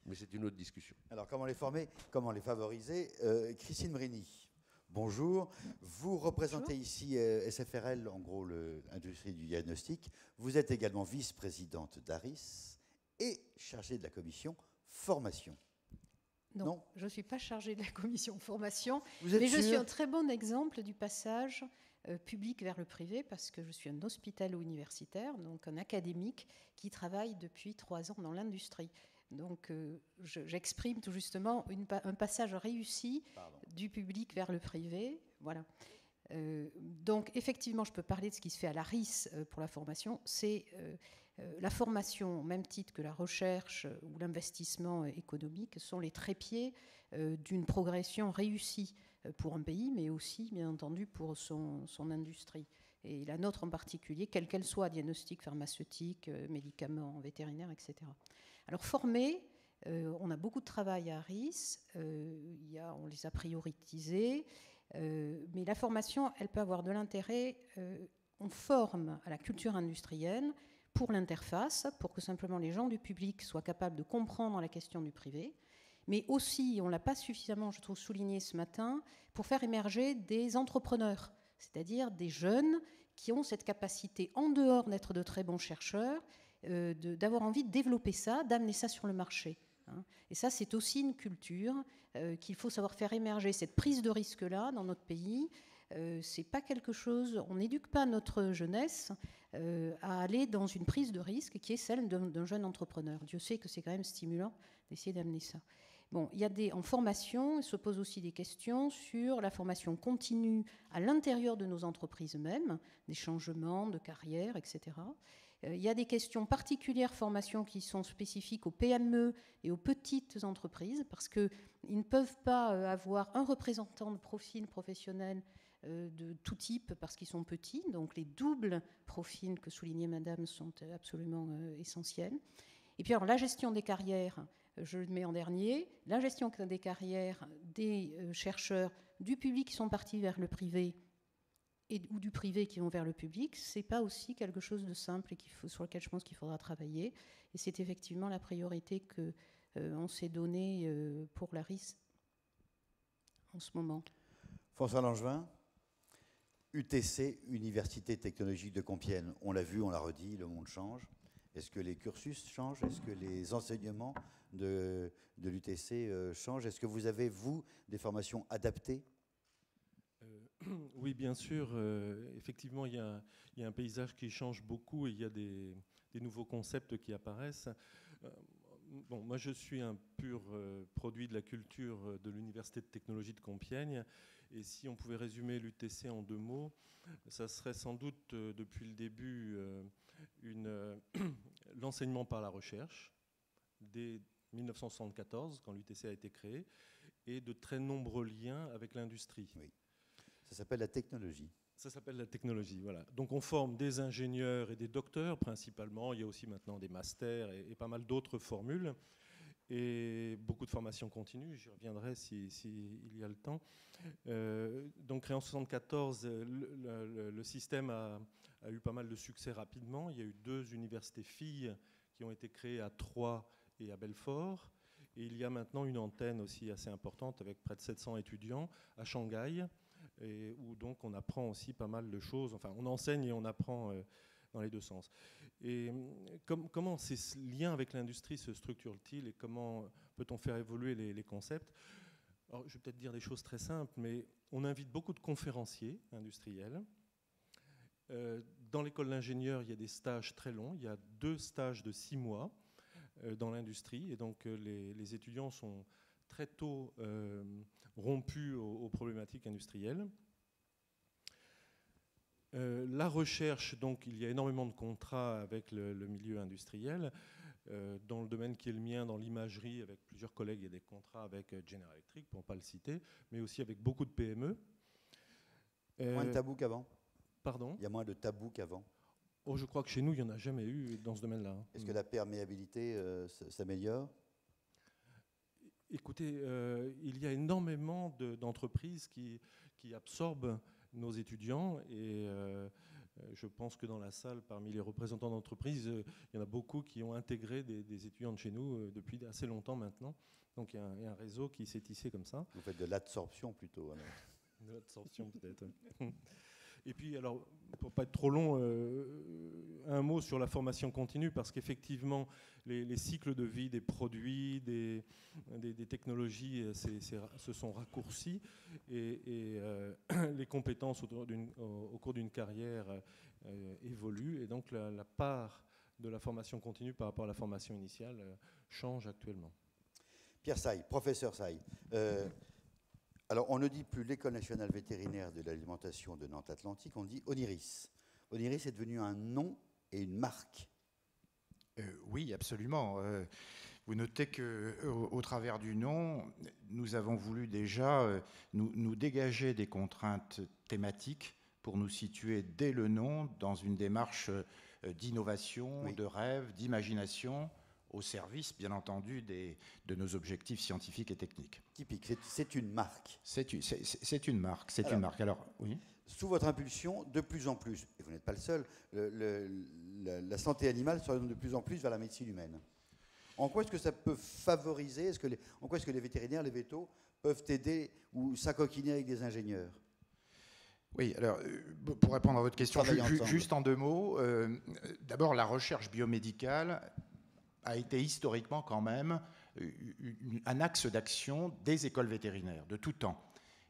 Mais c'est une autre discussion. Alors, comment les former, comment les favoriser? Christine Brini, bonjour. Vous représentez ici SFRL, en gros, l'industrie du diagnostic. Vous êtes également vice-présidente d'ARIS et chargée de la commission formation. Non, je ne suis pas chargée de la commission formation, Vous êtes mais je sûre suis un très bon exemple du passage public vers le privé, parce que je suis un hospitalo-universitaire, donc un académique qui travaille depuis 3 ans dans l'industrie. Donc j'exprime tout justement un passage réussi du public vers le privé. Voilà. Donc effectivement, je peux parler de ce qui se fait à l'ARIS pour la formation. C'est la formation, au même titre que la recherche ou l'investissement économique, sont les trépieds d'une progression réussie pour un pays, mais aussi, bien entendu, pour son industrie. Et la nôtre en particulier, quelle qu'elle soit, diagnostic, pharmaceutique, médicaments, vétérinaires, etc. Alors former, on a beaucoup de travail à ARIS, on les a prioritisés, mais la formation, elle peut avoir de l'intérêt. On forme à la culture industrielle pour l'interface, pour que simplement les gens du public soient capables de comprendre la question du privé, mais aussi, on ne l'a pas suffisamment, je trouve, souligné ce matin, pour faire émerger des entrepreneurs, c'est-à-dire des jeunes qui ont cette capacité, en dehors d'être de très bons chercheurs, d'avoir envie de développer ça, d'amener ça sur le marché. Et ça, c'est aussi une culture qu'il faut savoir faire émerger. Cette prise de risque-là, dans notre pays, c'est pas quelque chose... On n'éduque pas notre jeunesse à aller dans une prise de risque qui est celle d'un jeune entrepreneur. Dieu sait que c'est quand même stimulant d'essayer d'amener ça. Bon, en formation, il se pose aussi des questions sur la formation continue à l'intérieur de nos entreprises mêmes, des changements de carrière, etc. Il y a des questions particulières formation qui sont spécifiques aux PME et aux petites entreprises, parce qu'ils ne peuvent pas avoir un représentant de profil professionnel de tout type parce qu'ils sont petits. Donc les doubles profils que soulignait Madame sont absolument essentiels. Et puis alors la gestion des carrières, je le mets en dernier, la gestion des carrières des chercheurs du public qui sont partis vers le privé ou du privé qui vont vers le public, c'est pas aussi quelque chose de simple et sur lequel je pense qu'il faudra travailler. Et c'est effectivement la priorité que on s'est donnée pour l'ARIS en ce moment. François Langevin, UTC, Université technologique de Compiègne. On l'a vu, on l'a redit, le monde change. Est-ce que les cursus changent? Est-ce que les enseignements de l'UTC changent? Est-ce que vous avez, vous, des formations adaptées? Oui, bien sûr. Effectivement, il y a un paysage qui change beaucoup et il y a des nouveaux concepts qui apparaissent. Bon, moi, je suis un pur produit de la culture de l'Université de technologie de Compiègne. Et si on pouvait résumer l'UTC en 2 mots, ça serait sans doute depuis le début l'enseignement par la recherche, dès 1974, quand l'UTC a été créé, et de très nombreux liens avec l'industrie. Oui. Ça s'appelle la technologie. Ça s'appelle la technologie, voilà. Donc on forme des ingénieurs et des docteurs principalement. Il y a aussi maintenant des masters et pas mal d'autres formules. Et beaucoup de formations continues, j'y reviendrai s'il y a le temps. Donc créé en 1974, le système a eu pas mal de succès rapidement. Il y a eu 2 universités filles qui ont été créées à Troyes et à Belfort. Et il y a maintenant une antenne aussi assez importante avec près de 700 étudiants à Shanghai, et où donc on apprend aussi pas mal de choses. Enfin, on enseigne et on apprend dans les 2 sens. Et comment ces liens avec l'industrie se structurent-ils et comment peut-on faire évoluer les concepts? Alors, je vais peut-être dire des choses très simples, mais on invite beaucoup de conférenciers industriels. Dans l'école d'ingénieurs, il y a des stages très longs. Il y a 2 stages de 6 mois dans l'industrie. Et donc, les étudiants sont très tôt rompus aux problématiques industrielles. La recherche, donc, il y a énormément de contrats avec le milieu industriel. Dans le domaine qui est le mien, dans l'imagerie, avec plusieurs collègues, il y a des contrats avec General Electric, pour ne pas le citer, mais aussi avec beaucoup de PME. Moins de tabous qu'avant? Pardon? Il y a moins de tabous qu'avant? Oh, je crois que chez nous, il n'y en a jamais eu dans ce domaine-là. Est-ce que la perméabilité s'améliore? Écoutez, il y a énormément d'entreprises qui absorbent nos étudiants et Je pense que dans la salle, parmi les représentants d'entreprises, il y en a beaucoup qui ont intégré des étudiants de chez nous depuis assez longtemps maintenant. Donc il y a un réseau qui s'est tissé comme ça. Vous faites de l'absorption plutôt, alors. De l'absorption peut-être. Et puis, alors, pour ne pas être trop long, un mot sur la formation continue, parce qu'effectivement, les cycles de vie des produits, des technologies se sont raccourcis, et les compétences au cours d'une carrière évoluent, et donc la part de la formation continue par rapport à la formation initiale change actuellement. Pierre Saille, professeur Saille. Alors, on ne dit plus l'École nationale vétérinaire de l'alimentation de Nantes-Atlantique, on dit Oniris. Oniris est devenu un nom et une marque. Oui, absolument. Vous notez qu'au travers du nom, nous avons voulu déjà nous dégager des contraintes thématiques pour nous situer dès le nom dans une démarche d'innovation, oui, de rêve, d'imagination, au service, bien entendu, de nos objectifs scientifiques et techniques. Typique, c'est une marque. C'est une marque, c'est une marque. Alors, oui. Sous votre impulsion, de plus en plus, et vous n'êtes pas le seul, la santé animale s'oriente de plus en plus vers la médecine humaine. En quoi est-ce que ça peut favoriser, en quoi est-ce que les vétérinaires, les vétos, peuvent aider ou s'acoquiner avec des ingénieurs? Oui, alors, pour répondre à votre question, juste en 2 mots, d'abord, la recherche biomédicale a été historiquement quand même un axe d'action des écoles vétérinaires, de tout temps.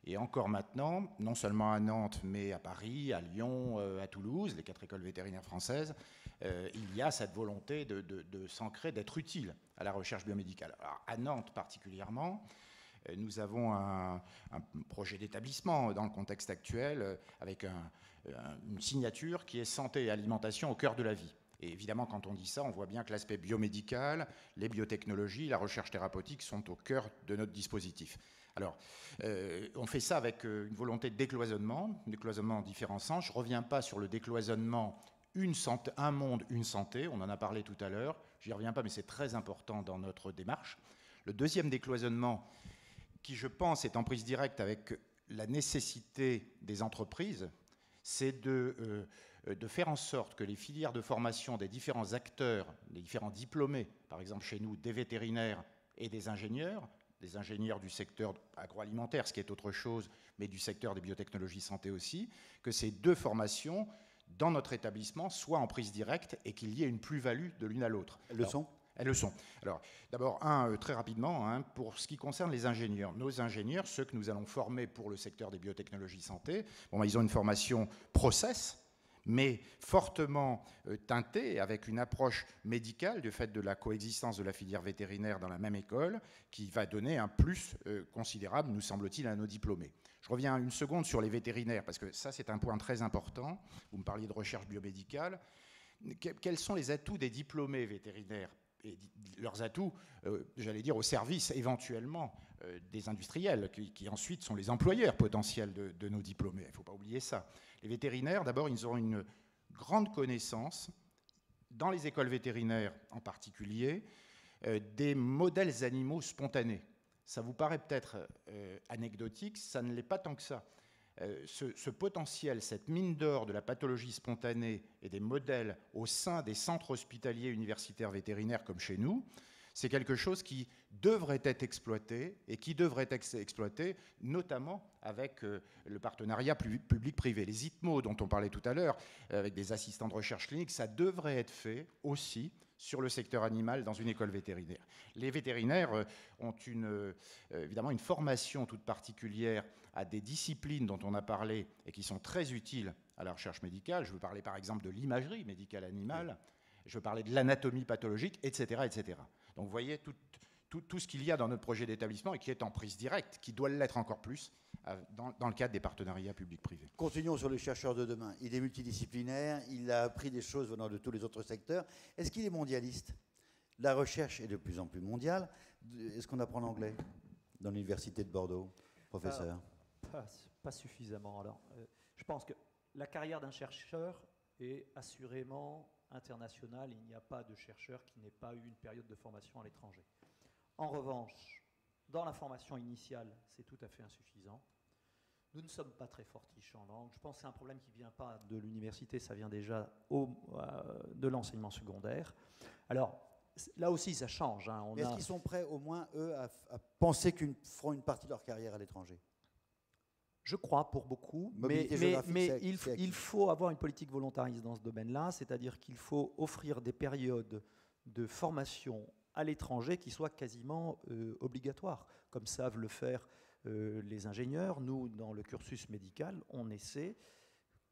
Et encore maintenant, non seulement à Nantes, mais à Paris, à Lyon, à Toulouse, les 4 écoles vétérinaires françaises, il y a cette volonté de s'ancrer, d'être utile à la recherche biomédicale. Alors, à Nantes particulièrement, nous avons un projet d'établissement dans le contexte actuel, avec une signature qui est santé et alimentation au cœur de la vie. Et évidemment, quand on dit ça, on voit bien que l'aspect biomédical, les biotechnologies, la recherche thérapeutique sont au cœur de notre dispositif. Alors, on fait ça avec une volonté de décloisonnement en différents sens. Je ne reviens pas sur le décloisonnement un monde, une santé. On en a parlé tout à l'heure. Je n'y reviens pas, mais c'est très important dans notre démarche. Le deuxième décloisonnement, qui, je pense, est en prise directe avec la nécessité des entreprises, c'est de faire en sorte que les filières de formation des différents acteurs, des différents diplômés, par exemple chez nous, des vétérinaires et des ingénieurs du secteur agroalimentaire, ce qui est autre chose, mais du secteur des biotechnologies santé aussi, que ces 2 formations, dans notre établissement, soient en prise directe et qu'il y ait une plus-value de l'une à l'autre. Elles le sont ? Elles le sont. Alors, d'abord, très rapidement, pour ce qui concerne les ingénieurs. Nos ingénieurs, ceux que nous allons former pour le secteur des biotechnologies santé, ils ont une formation process, mais fortement teintée, avec une approche médicale du fait de la coexistence de la filière vétérinaire dans la même école, qui va donner un plus considérable, nous semble-t-il, à nos diplômés. Je reviens une seconde sur les vétérinaires, parce que ça, c'est un point très important. Vous me parliez de recherche biomédicale. Quels sont les atouts des diplômés vétérinaires et leurs atouts, j'allais dire, au service éventuellement des industriels, qui ensuite sont les employeurs potentiels de nos diplômés. Il ne faut pas oublier ça. Les vétérinaires, d'abord, ils auront une grande connaissance, dans les écoles vétérinaires en particulier, des modèles animaux spontanés. Ça vous paraît peut-être anecdotique, ça ne l'est pas tant que ça. Ce potentiel, cette mine d'or de la pathologie spontanée et des modèles au sein des centres hospitaliers universitaires vétérinaires comme chez nous, c'est quelque chose qui devrait être exploité et qui devrait être exploité notamment avec le partenariat public-privé. Les ITMO dont on parlait tout à l'heure, avec des assistants de recherche clinique, ça devrait être fait aussi sur le secteur animal dans une école vétérinaire. Les vétérinaires ont évidemment une formation toute particulière à des disciplines dont on a parlé et qui sont très utiles à la recherche médicale. Je veux parler par exemple de l'imagerie médicale animale, je veux parler de l'anatomie pathologique, etc., etc. Donc vous voyez tout ce qu'il y a dans notre projet d'établissement et qui est en prise directe, qui doit l'être encore plus dans le cadre des partenariats publics-privés. Continuons sur le chercheur de demain. Il est multidisciplinaire, il a appris des choses venant de tous les autres secteurs. Est-ce qu'il est mondialiste? La recherche est de plus en plus mondiale. Est-ce qu'on apprend l'anglais dans l'université de Bordeaux, professeur? Pas suffisamment. Alors, je pense que la carrière d'un chercheur est assurément internationale. Il n'y a pas de chercheur qui n'ait pas eu une période de formation à l'étranger. En revanche, dans la formation initiale, c'est tout à fait insuffisant. Nous ne sommes pas très fortiches en langue. Je pense que c'est un problème qui ne vient pas de l'université, ça vient déjà de l'enseignement secondaire. Alors, là aussi, ça change. Hein. Est-ce qu'ils sont prêts, au moins, eux, à penser qu'ils feront une partie de leur carrière à l'étranger? Je crois pour beaucoup, mais il faut avoir une politique volontariste dans ce domaine-là, c'est-à-dire qu'il faut offrir des périodes de formation à l'étranger qui soient quasiment obligatoires, comme savent le faire les ingénieurs. Nous, dans le cursus médical, on essaie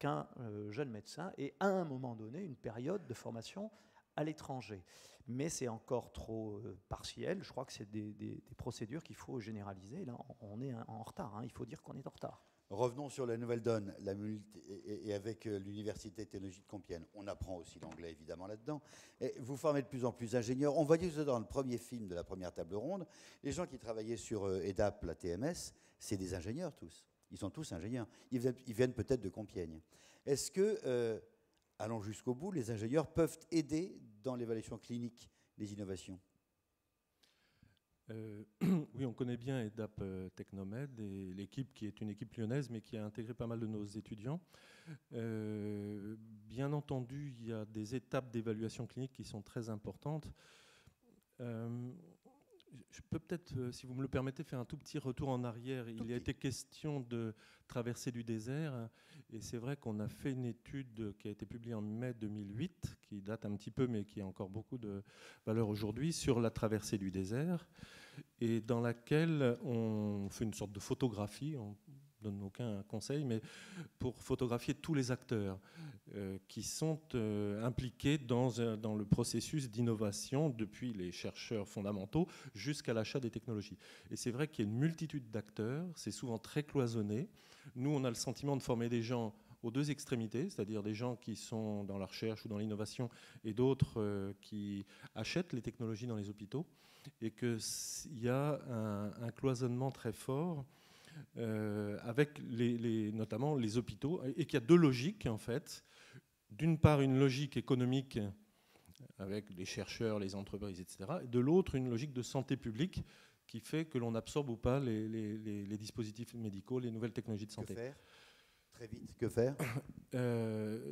qu'un jeune médecin ait à un moment donné une période de formation à l'étranger. Mais c'est encore trop partiel. Je crois que c'est des procédures qu'il faut généraliser. Là, on est en retard. Hein. Il faut dire qu'on est en retard. Revenons sur la nouvelle donne, et avec l'Université technologique de Compiègne. On apprend aussi l'anglais, évidemment, là-dedans. Et vous formez de plus en plus d'ingénieurs. On voyait dans le premier film de la première table ronde, les gens qui travaillaient sur EDAP, la TMS, c'est des ingénieurs tous. Ils sont tous ingénieurs. Ils viennent peut-être de Compiègne. Est-ce que, allons jusqu'au bout, les ingénieurs peuvent aider dans l'évaluation clinique des innovations? Oui, on connaît bien EDAP Technomed et l'équipe qui est une équipe lyonnaise mais qui a intégré pas mal de nos étudiants. Bien entendu, il y a des étapes d'évaluation clinique qui sont très importantes. Je peux peut-être, si vous me le permettez, faire un tout petit retour en arrière. Il y a été question de traversée du désert, et c'est vrai qu'on a fait une étude qui a été publiée en mai 2008, qui date un petit peu, mais qui a encore beaucoup de valeur aujourd'hui, sur la traversée du désert, et dans laquelle on fait une sorte de photographie. On ne donne aucun conseil, mais pour photographier tous les acteurs qui sont impliqués dans le processus d'innovation, depuis les chercheurs fondamentaux jusqu'à l'achat des technologies. Et c'est vrai qu'il y a une multitude d'acteurs, c'est souvent très cloisonné. Nous, on a le sentiment de former des gens aux deux extrémités, c'est-à-dire des gens qui sont dans la recherche ou dans l'innovation et d'autres qui achètent les technologies dans les hôpitaux, et qu'il y a un cloisonnement très fort avec notamment les hôpitaux, et qu'il y a deux logiques en fait. D'une part, une logique économique avec les chercheurs, les entreprises, etc. Et de l'autre, une logique de santé publique qui fait que l'on absorbe ou pas les dispositifs médicaux, les nouvelles technologies de santé. Que faire? Très vite, que faire?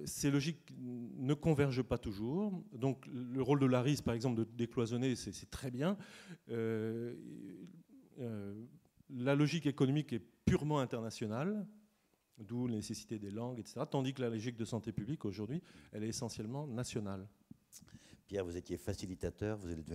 Ces logiques ne convergent pas toujours. Donc le rôle de l'ARIS, par exemple, de décloisonner, c'est très bien. La logique économique est purement internationale, d'où la nécessité des langues, etc. Tandis que la logique de santé publique, aujourd'hui, elle est essentiellement nationale. Pierre, vous étiez facilitateur, vous êtes devenu